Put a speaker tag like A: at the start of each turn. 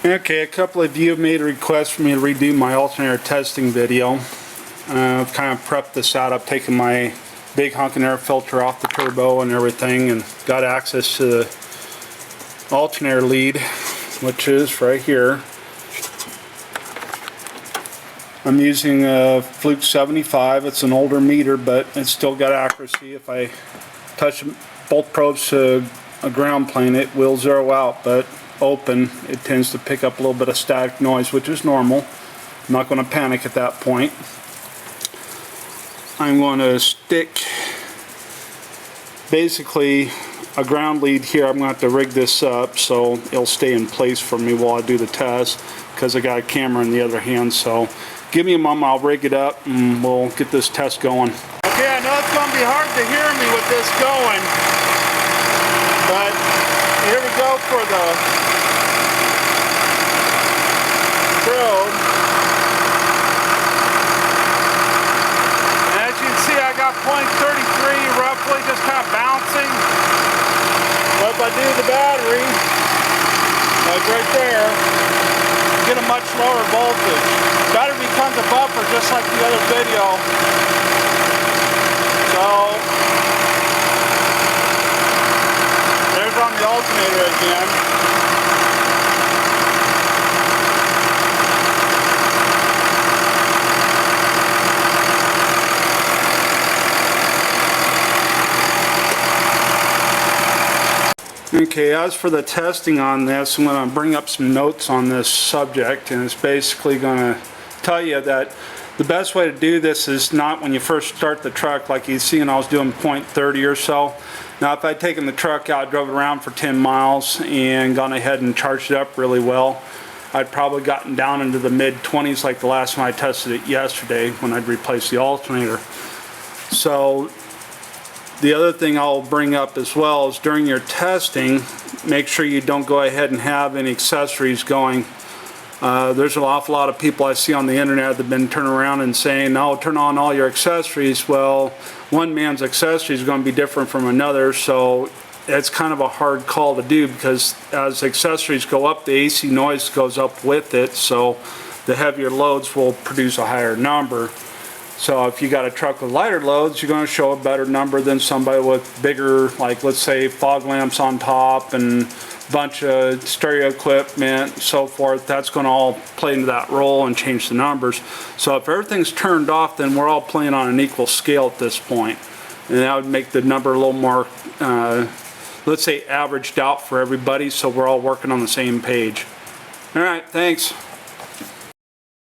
A: Okay, a couple of you have made a request for me to redo my alternator testing video. I've kind of prepped this out. I've taken my big honking air filter off the turbo and everything and got access to the alternator lead, which is right here. I'm using a Fluke 75. It's an older meter, but it's still got accuracy. If I touch both probes to a ground plane, it will zero out, but open, it tends to pick up a little bit of static noise, which is normal. I'm not going to panic at that point. I'm going to stick basically a ground lead here. I'm going to have to rig this up so it'll stay in place for me while I do the test, because I got a camera in the other hand. So give me a moment, I'll rig it up and we'll get this test going. Okay, I know it's going to be hard to hear me with this going, but here we go for the probe. And as you can see, I got 0.33 roughly, just kind of bouncing. But if I do the battery, like right there, get a much lower voltage. Battery becomes a buffer just like the other video. So there's on the alternator again. Okay, as for the testing on this, I'm going to bring up some notes on this subject, and it's basically going to tell you that the best way to do this is not when you first start the truck, like you see, and I was doing 0.30 or so. Now if I'd taken the truck out, drove it around for 10 miles and gone ahead and charged it up really well, I'd probably gotten down into the mid-20s like the last time I tested it yesterday when I'd replaced the alternator. So the other thing I'll bring up as well is during your testing, make sure you don't go ahead and have any accessories going. There's an awful lot of people I see on the internet that have been turning around and saying, "Oh, turn on all your accessories." Well, one man's accessories is going to be different from another, so it's kind of a hard call to do, because as accessories go up, the AC noise goes up with it, so the heavier loads will produce a higher number. So if you got a truck with lighter loads, you're going to show a better number than somebody with bigger, like let's say fog lamps on top and a bunch of stereo equipment and so forth. That's going to all play into that role and change the numbers. So if everything's turned off, then we're all playing on an equal scale at this point. And that would make the number a little more, let's say, averaged out for everybody, so we're all working on the same page. All right, thanks.